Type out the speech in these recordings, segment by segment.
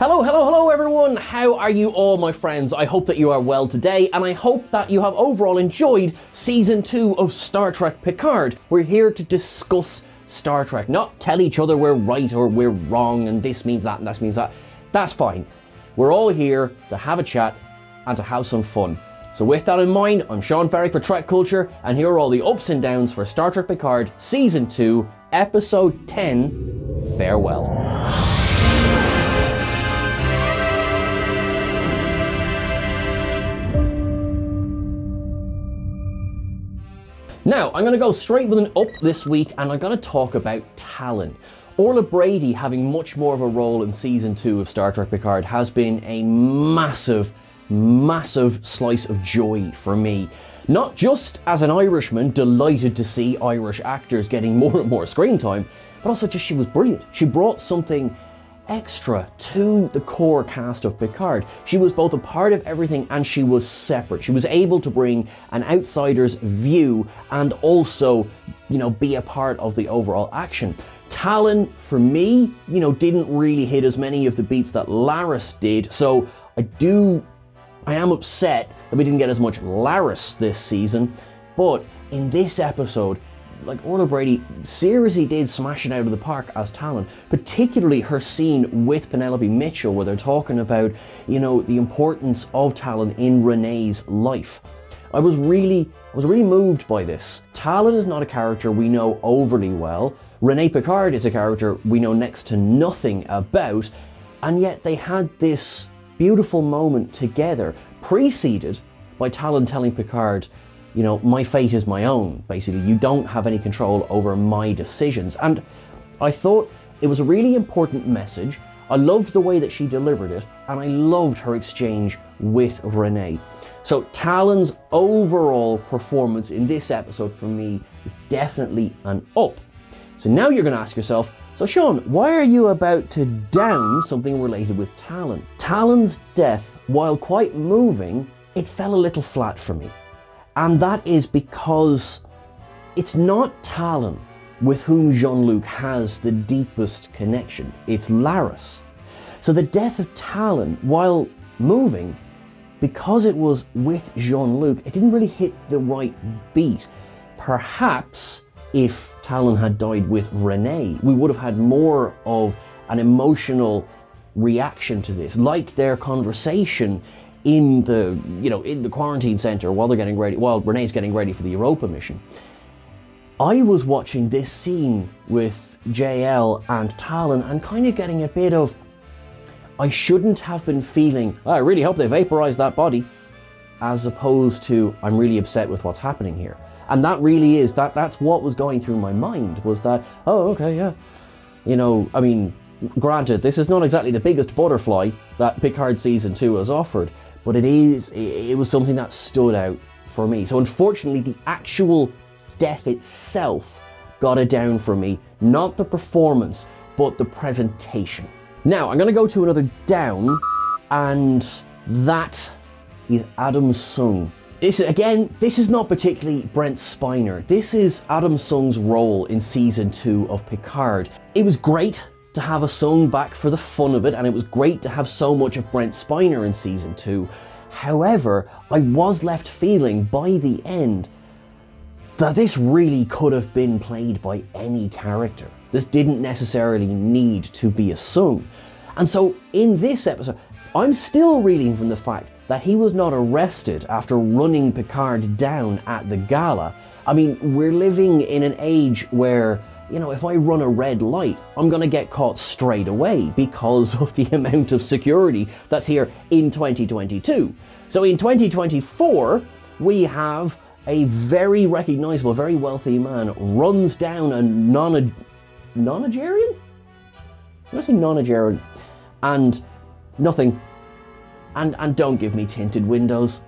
Hello everyone! How are you all, my friends? I hope that you are well today, and I hope that you have overall enjoyed Season 2 of Star Trek Picard. We're here to discuss Star Trek, not tell each other we're right or we're wrong and this means that and that means that. That's fine. We're all here to have a chat and to have some fun. So with that in mind, I'm Sean Ferrick for Trek Culture, and here are all the ups and downs for Star Trek Picard Season 2, Episode 10, Farewell. Now, I'm going to go straight with an up this week, and I'm going to talk about Talon. Orla Brady having much more of a role in Season 2 of Star Trek Picard has been a massive slice of joy for me. Not just as an Irishman, delighted to see Irish actors getting more and more screen time, but also just she was brilliant. She brought something extra to the core cast of Picard. She was both a part of everything and she was separate. She was able to bring an outsider's view and also, be a part of the overall action. Talon, for me, didn't really hit as many of the beats that Laris did, so I am upset that we didn't get as much Laris this season, but in this episode, Orla Brady seriously did smash it out of the park as Talon, particularly her scene with Penelope Mitchell where they're talking about, the importance of Talon in Renee's life. I was really moved by this. Talon is not a character we know overly well. Renee Picard is a character we know next to nothing about, and yet they had this beautiful moment together, preceded by Talon telling Picard, my fate is my own, basically. You don't have any control over my decisions. And I thought it was a really important message. I loved the way that she delivered it, and I loved her exchange with Renee. So Talon's overall performance in this episode for me is definitely an up. So now you're going to ask yourself, so Sean, why are you about to down something related with Talon? Talon's death, while quite moving, it fell a little flat for me. And that is because it's not Talon with whom Jean-Luc has the deepest connection. It's Laris. So the death of Talon, while moving, because it was with Jean-Luc, it didn't really hit the right beat. Perhaps if Talon had died with Renee, we would have had more of an emotional reaction to this, like their conversation in the quarantine center while Renee's getting ready for the Europa mission. I was watching this scene with JL and Talon and kind of getting a bit of, I shouldn't have been feeling, I really hope they vaporize that body, as opposed to, I'm really upset with what's happening here. And that really is, that's what was going through my mind, was that, oh, okay, yeah. Granted, this is not exactly the biggest butterfly that Picard Season 2 has offered, but it was something that stood out for me. So unfortunately, the actual death itself got it down for me, not the performance, but the presentation. Now, I'm going to go to another down, and that is Adam Soong. This is not particularly Brent Spiner. This is Adam Soong's role in Season 2 of Picard. It was great to have a Soong back for the fun of it, and it was great to have so much of Brent Spiner in Season 2. However, I was left feeling by the end that this really could have been played by any character. This didn't necessarily need to be a Soong. And so in this episode, I'm still reeling from the fact that he was not arrested after running Picard down at the gala. I mean, we're living in an age where, if I run a red light, I'm going to get caught straight away because of the amount of security that's here in 2022. So in 2024, we have a very recognizable, very wealthy man runs down a nonagerian? Did I say nonagerian? And nothing. And don't give me tinted windows.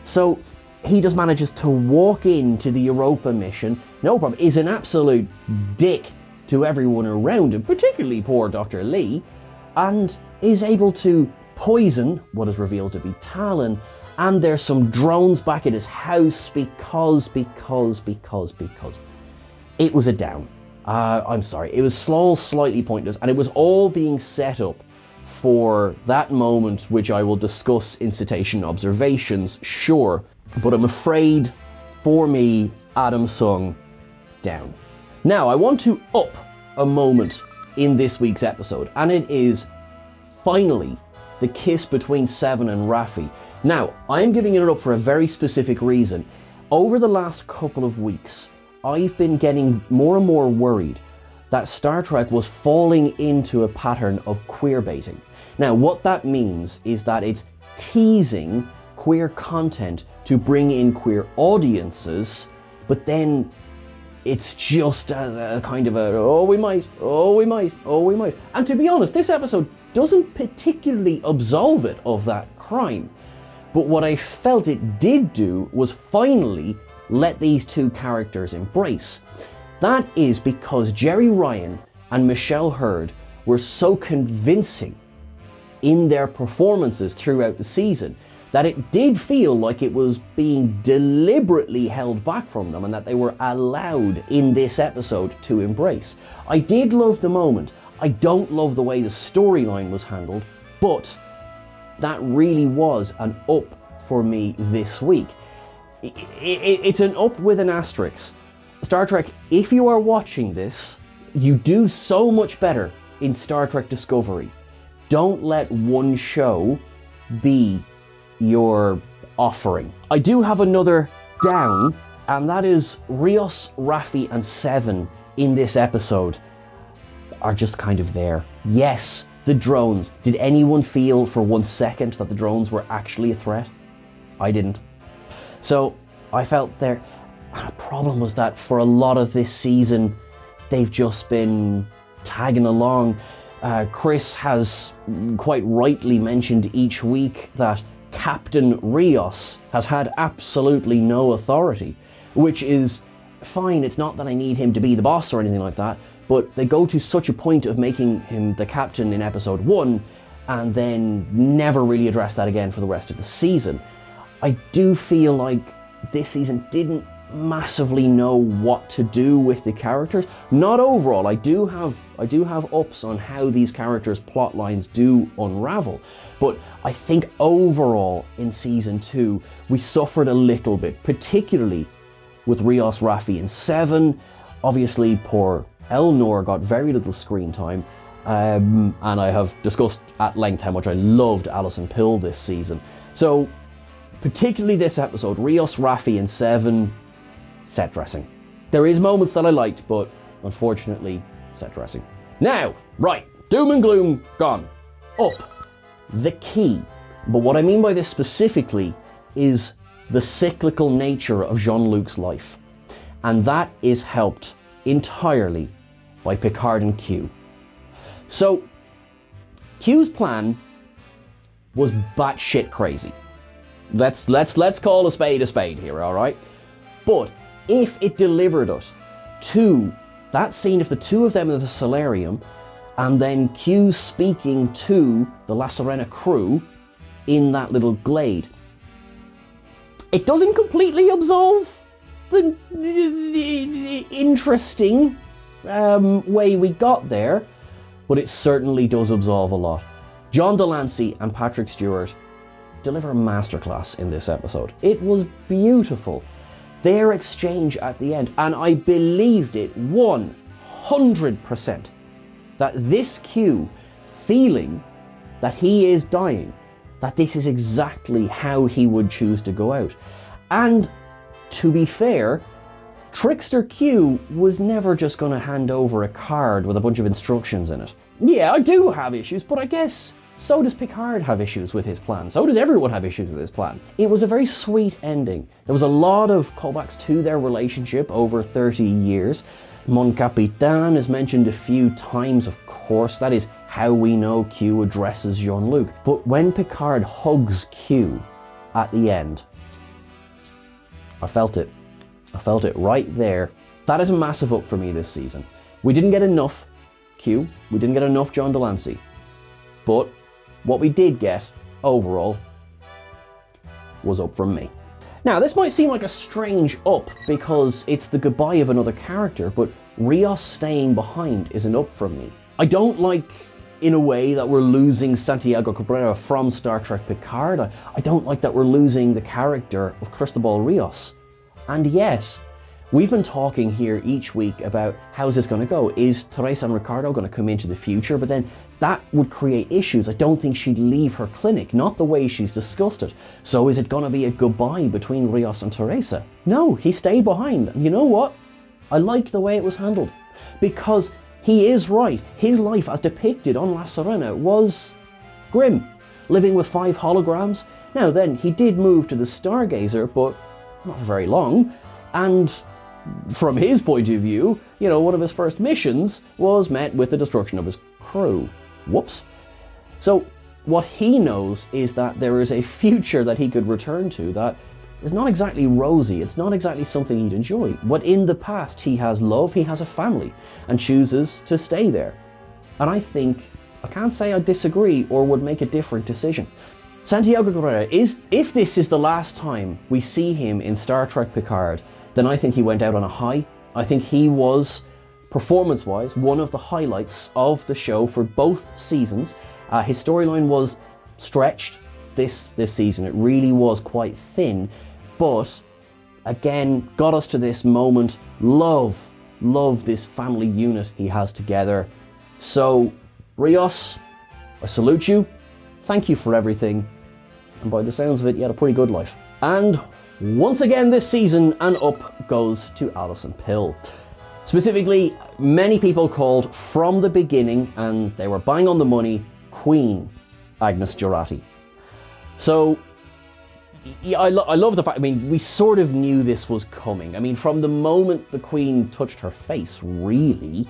So he just manages to walk into the Europa mission, no problem, is an absolute dick to everyone around him, particularly poor Dr. Lee, and is able to poison what is revealed to be Talon, and there's some drones back at his house because it was a down. I'm sorry, it was slightly pointless, and it was all being set up for that moment, which I will discuss in citation observations, sure. But I'm afraid, for me, Adam Soong, down. Now, I want to up a moment in this week's episode, and it is finally the kiss between Seven and Raffi. Now, I am giving it up for a very specific reason. Over the last couple of weeks, I've been getting more and more worried that Star Trek was falling into a pattern of queer baiting. Now, what that means is that it's teasing queer content to bring in queer audiences, but then it's just a kind of a, oh we might. And to be honest, this episode doesn't particularly absolve it of that crime. But what I felt it did do was finally let these two characters embrace. That is because Jerry Ryan and Michelle Hurd were so convincing in their performances throughout the season that it did feel like it was being deliberately held back from them and that they were allowed in this episode to embrace. I did love the moment. I don't love the way the storyline was handled, but that really was an up for me this week. It's an up with an asterisk. Star Trek, if you are watching this, you do so much better in Star Trek Discovery. Don't let one show be your offering. I do have another down, and that is Rios, Raffi, and Seven in this episode are just kind of there. Yes, the drones. Did anyone feel for 1 second that the drones were actually a threat? I didn't. So I felt their problem was that for a lot of this season, they've just been tagging along. Chris has quite rightly mentioned each week that Captain Rios has had absolutely no authority, which is fine. It's not that I need him to be the boss or anything like that, but they go to such a point of making him the captain in episode 1 and then never really address that again for the rest of the season. I do feel like this season didn't massively know what to do with the characters. Not overall. I do have ups on how these characters' plot lines do unravel, but I think overall in season 2 we suffered a little bit, particularly with Rios, Raffi, and Seven. Obviously, poor Elnor got very little screen time, and I have discussed at length how much I loved Alison Pill this season. So, particularly this episode, Rios, Raffi, and Seven, set dressing. There is moments that I liked, but unfortunately, set dressing. Now, right, doom and gloom gone. Up, the key. But what I mean by this specifically is the cyclical nature of Jean-Luc's life. And that is helped entirely by Picard and Q. So, Q's plan was batshit crazy. Let's call a spade here, all right? But if it delivered us to that scene of the two of them in the solarium, and then Q speaking to the La Sirena crew in that little glade, it doesn't completely absolve the interesting way we got there, but it certainly does absolve a lot. John Delancey and Patrick Stewart deliver a masterclass in this episode. It was beautiful. Their exchange at the end, and I believed it 100% that this Q feeling that he is dying, that this is exactly how he would choose to go out. And to be fair, Trickster Q was never just going to hand over a card with a bunch of instructions in it. Yeah, I do have issues, but I guess so does Picard have issues with his plan. So does everyone have issues with his plan. It was a very sweet ending. There was a lot of callbacks to their relationship over 30 years. Mon Capitan is mentioned a few times, of course. That is how we know Q addresses Jean-Luc. But when Picard hugs Q at the end, I felt it. I felt it right there. That is a massive up for me this season. We didn't get enough Q. We didn't get enough John Delancey. But what we did get, overall, was up from me. Now, this might seem like a strange up because it's the goodbye of another character, but Rios staying behind is an up from me. I don't like in a way, that we're losing Santiago Cabrera from Star Trek Picard. I don't like that we're losing the character of Cristobal Rios. And yet, we've been talking here each week about how's this going to go. Is Teresa and Ricardo going to come into the future? But then that would create issues. I don't think she'd leave her clinic, not the way she's discussed it. So is it going to be a goodbye between Rios and Teresa? No, he stayed behind. And you know what? I like the way it was handled, because he is right. His life as depicted on La Sirena was grim, living with 5 holograms. Now then, he did move to the Stargazer, but not for very long. And from his point of view, you know, one of his first missions was met with the destruction of his crew. Whoops. So what he knows is that there is a future that he could return to that is not exactly rosy. It's not exactly something he'd enjoy. But in the past, he has love, he has a family, and chooses to stay there. And I think, I can't say I disagree or would make a different decision. Santiago Cabrera, if this is the last time we see him in Star Trek Picard, then I think he went out on a high. I think he was, performance-wise, one of the highlights of the show for both seasons. His storyline was stretched this season. It really was quite thin, but again, got us to this moment. Love this family unit he has together. So, Rios, I salute you. Thank you for everything. And by the sounds of it, you had a pretty good life. And once again this season, an up goes to Alison Pill. Specifically, many people called from the beginning, and they were bang on the money, Queen Agnes Jurati. So, yeah, I love the fact, I mean, we sort of knew this was coming. I mean, from the moment the Queen touched her face, really.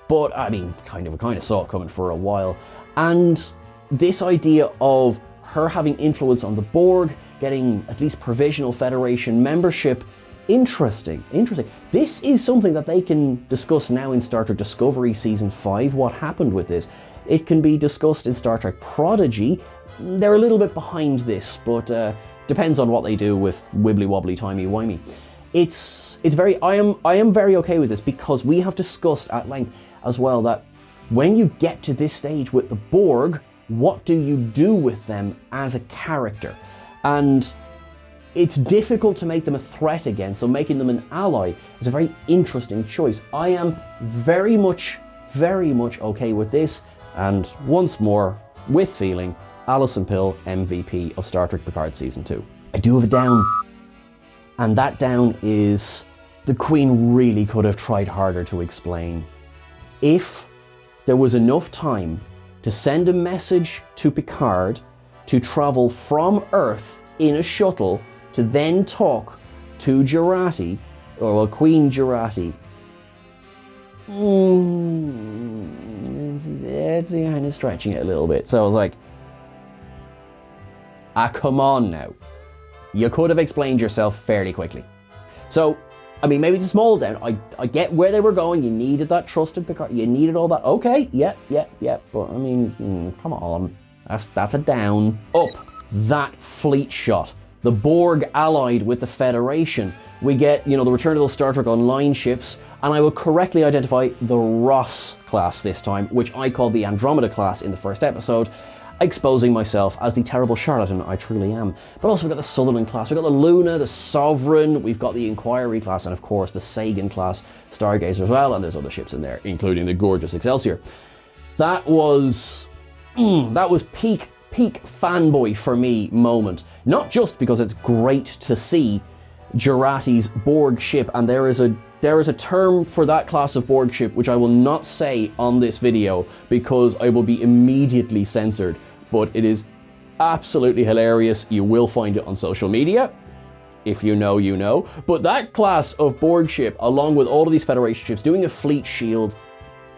But, I mean, kind of saw it coming for a while. And this idea of her having influence on the Borg, getting at least provisional Federation membership, interesting. This is something that they can discuss now in Star Trek Discovery Season 5, what happened with this. It can be discussed in Star Trek Prodigy. They're a little bit behind this, but depends on what they do with wibbly wobbly timey wimey. It's very, I am very okay with this, because we have discussed at length as well that when you get to this stage with the Borg, what do you do with them as a character? And it's difficult to make them a threat again, so making them an ally is a very interesting choice. I am very much okay with this, and once more, with feeling, Alison Pill, MVP of Star Trek Picard Season 2. I do have a down, and that down is the Queen really could have tried harder to explain. If there was enough time to send a message to Picard to travel from Earth in a shuttle to then talk to Jurati, or well, Queen Jurati, it's kind of stretching it a little bit. So I was like, come on now. You could have explained yourself fairly quickly. So, I mean, maybe it's a small down. I get where they were going. You needed that trusted Picard. You needed all that. Okay, yeah. But I mean, come on. That's a down. Up. That fleet shot. The Borg allied with the Federation. We get, you know, the return of those Star Trek Online ships, and I will correctly identify the Ross class this time, which I called the Andromeda class in the first episode, exposing myself as the terrible charlatan I truly am. But also we've got the Sutherland class, we've got the Luna, the Sovereign, we've got the Inquiry class, and of course the Sagan class Stargazer as well, and there's other ships in there, including the gorgeous Excelsior. That was peak fanboy for me moment. Not just because it's great to see Jurati's Borg ship, and there is a term for that class of Borg ship which I will not say on this video because I will be immediately censored, but it is absolutely hilarious. You will find it on social media. If you know, you know. But that class of Borg ship, along with all of these Federation ships, doing a fleet shield,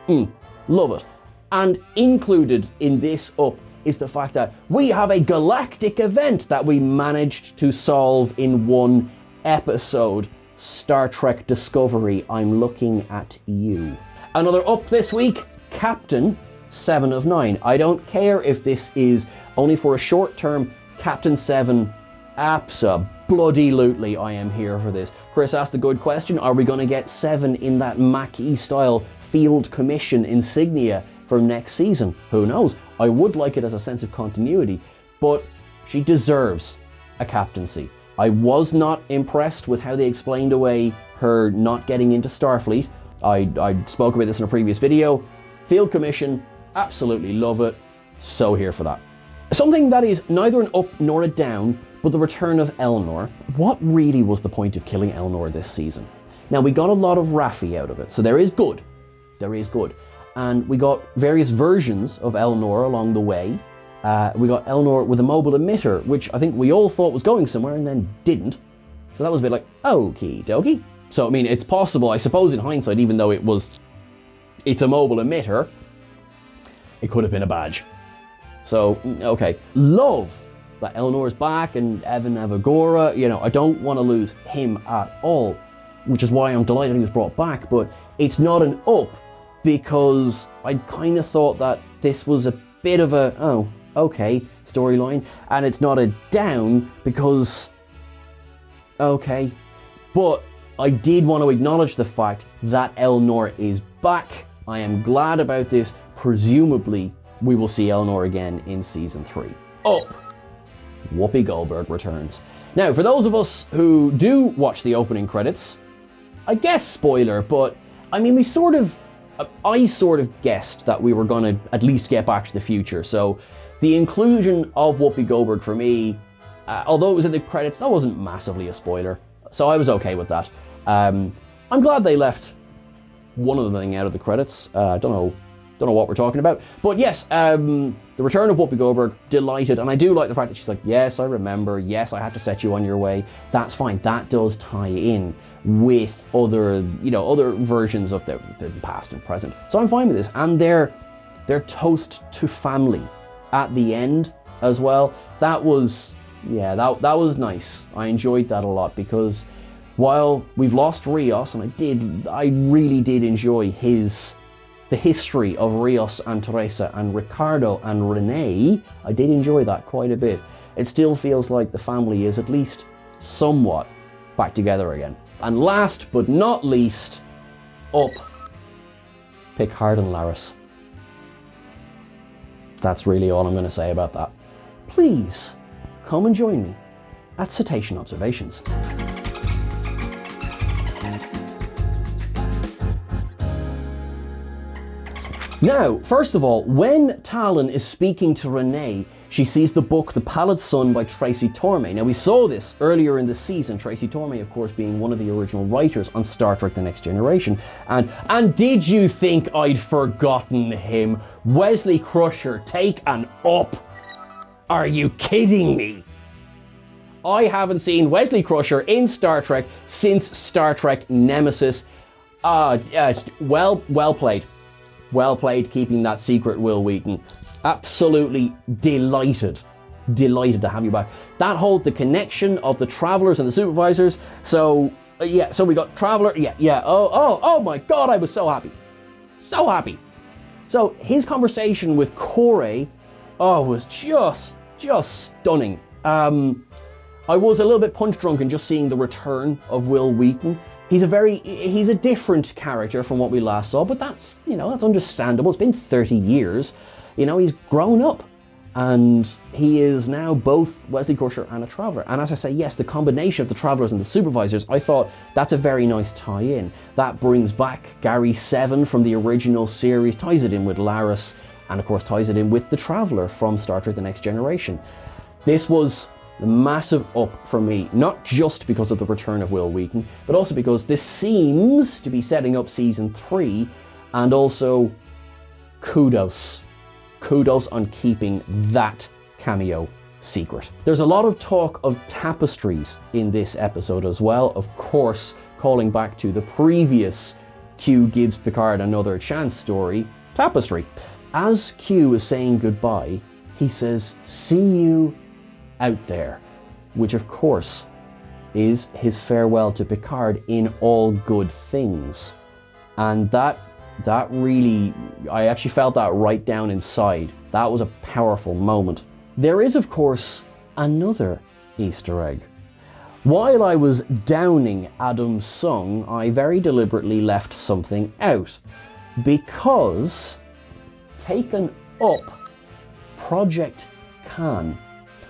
love it. And included in this up is the fact that we have a galactic event that we managed to solve in one episode. Star Trek Discovery, I'm looking at you. Another up this week, Captain 7 of 9. I don't care if this is only for a short term. Captain 7, abso-bloody-lutely, I am here for this. Chris asked a good question. Are we going to get 7 in that Mac-E style field commission insignia? for next season. Who knows? I would like it as a sense of continuity, but she deserves a captaincy. I was not impressed with how they explained away her not getting into Starfleet. I spoke about this in a previous video. Field commission, absolutely love it. So here for that. Something that is neither an up nor a down, but the return of Elnor. What really was the point of killing Elnor this season? Now, we got a lot of Raffi out of it, so there is good. There is good. And we got various versions of Elnor along the way. We got Elnor with a mobile emitter, which I think we all thought was going somewhere and then didn't. So that was a bit like, okie dokie. So, I mean, it's possible, I suppose, in hindsight, even though it's a mobile emitter, it could have been a badge. So, okay. Love that Elnor's back and Evan Evagora. You know, I don't want to lose him at all, which is why I'm delighted he was brought back, but it's not an up because I kind of thought that this was a bit of a, oh, okay, storyline, and it's not a down because, okay, but I did want to acknowledge the fact that Elnor is back. I am glad about this. Presumably, we will see Elnor again in season 3. Up, Whoopi Goldberg returns. Now, for those of us who do watch the opening credits, I guess spoiler, but I mean, I sort of guessed that we were going to at least get Back to the Future. So the inclusion of Whoopi Goldberg for me, although it was in the credits, that wasn't massively a spoiler. So I was okay with that. I'm glad they left one other thing out of the credits. Don't know what we're talking about. But yes, the return of Whoopi Goldberg, delighted. And I do like the fact that she's like, yes, I remember. Yes, I had to set you on your way. That's fine. That does tie in with other versions of the past and present. So I'm fine with this. And their toast to family at the end as well. That was nice. I enjoyed that a lot because while we've lost Rios, and I really did enjoy the history of Rios and Teresa and Ricardo and Renee, I did enjoy that quite a bit. It still feels like the family is at least somewhat back together again. And last but not least, up, Picard and Laris. That's really all I'm going to say about that. Please come and join me at Cetacean Observations. Now, first of all, when Talon is speaking to Renee, she sees the book The Pallid Sun by Tracy Torme. Now, we saw this earlier in the season, Tracy Torme, of course, being one of the original writers on Star Trek The Next Generation. And did you think I'd forgotten him? Wesley Crusher, take an up. Are you kidding me? I haven't seen Wesley Crusher in Star Trek since Star Trek Nemesis. Well played. Well played keeping that secret, Will Wheaton. Absolutely delighted to have you back. The connection of the Travelers and the Supervisors. So we got Traveler, oh my God, I was so happy. So happy. So his conversation with Corey, was just stunning. I was a little bit punch drunk in just seeing the return of Will Wheaton. He's a different character from what we last saw, but that's understandable. It's been 30 years. He's grown up, and he is now both Wesley Crusher and a Traveler. And as I say, yes, the combination of the Travelers and the Supervisors, I thought that's a very nice tie-in. That brings back Gary Seven from the original series, ties it in with Laris, and of course ties it in with the Traveler from Star Trek The Next Generation. This was a massive up for me, not just because of the return of Will Wheaton, but also because this seems to be setting up season 3, and also kudos on keeping that cameo secret. There's a lot of talk of tapestries in this episode as well, of course calling back to the previous Q gives Picard another chance story, Tapestry. As Q is saying goodbye, he says, "See you out there," which of course is his farewell to Picard in all good things. And that really, I actually felt that right down inside. That was a powerful moment. There is, of course, another Easter egg. While I was downing Adam Soong, I very deliberately left something out, because taken up Project Khan.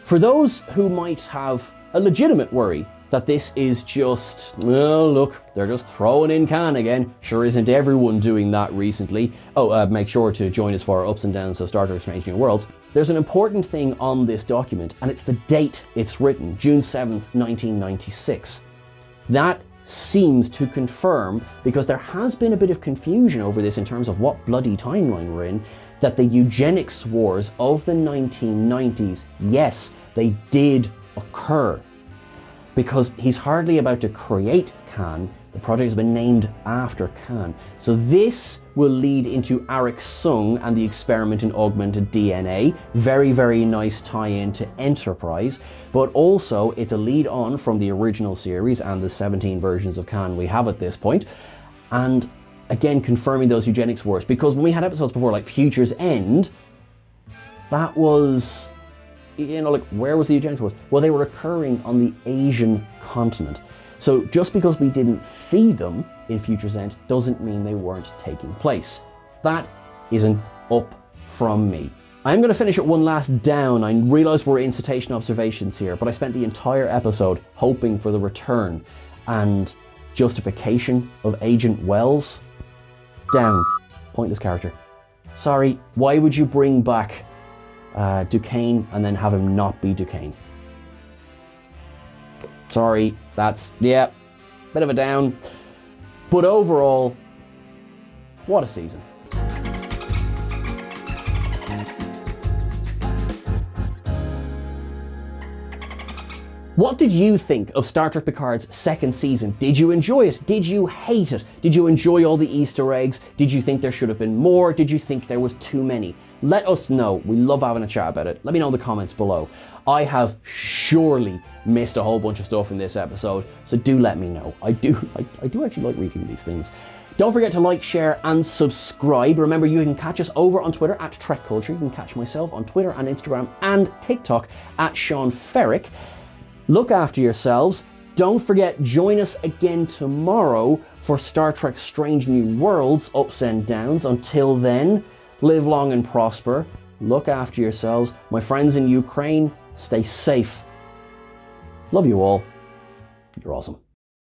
For those who might have a legitimate worry that this is just, oh look, they're just throwing in Khan again. Sure isn't everyone doing that recently. Make sure to join us for our ups and downs of Star Trek Strange New Worlds. There's an important thing on this document, and it's the date it's written, June 7th, 1996. That seems to confirm, because there has been a bit of confusion over this in terms of what bloody timeline we're in, that the eugenics wars of the 1990s, yes, they did occur. Because he's hardly about to create Khan, the project has been named after Khan. So this will lead into Arik Soong and the experiment in augmented DNA. Very, very nice tie-in to Enterprise. But also it's a lead on from the original series and the 17 versions of Khan we have at this point. And again, confirming those eugenics wars. Because when we had episodes before, like Future's End, that was, you know, like, where was the eugenics wars? Well, they were occurring on the Asian continent. So just because we didn't see them in Future's End doesn't mean they weren't taking place. That is an up from me. I'm going to finish at one last down. I realise we're in cetacean observations here, but I spent the entire episode hoping for the return and justification of Agent Wells. Down. Pointless character. Sorry, why would you bring back Duquesne and then have him not be Duquesne? Sorry, that's, yeah, bit of a down. But overall, what a season. What did you think of Star Trek Picard's second season? Did you enjoy it? Did you hate it? Did you enjoy all the Easter eggs? Did you think there should have been more? Did you think there was too many? Let us know. We love having a chat about it. Let me know in the comments below. I have surely missed a whole bunch of stuff in this episode, so do let me know. I do actually like reading these things. Don't forget to like, share, and subscribe. Remember, you can catch us over on Twitter at Trek Culture. You can catch myself on Twitter and Instagram and TikTok at Sean Ferrick. Look after yourselves. Don't forget, join us again tomorrow for Star Trek Strange New Worlds, Ups and Downs. Until then, live long and prosper. Look after yourselves. My friends in Ukraine, stay safe. Love you all. You're awesome.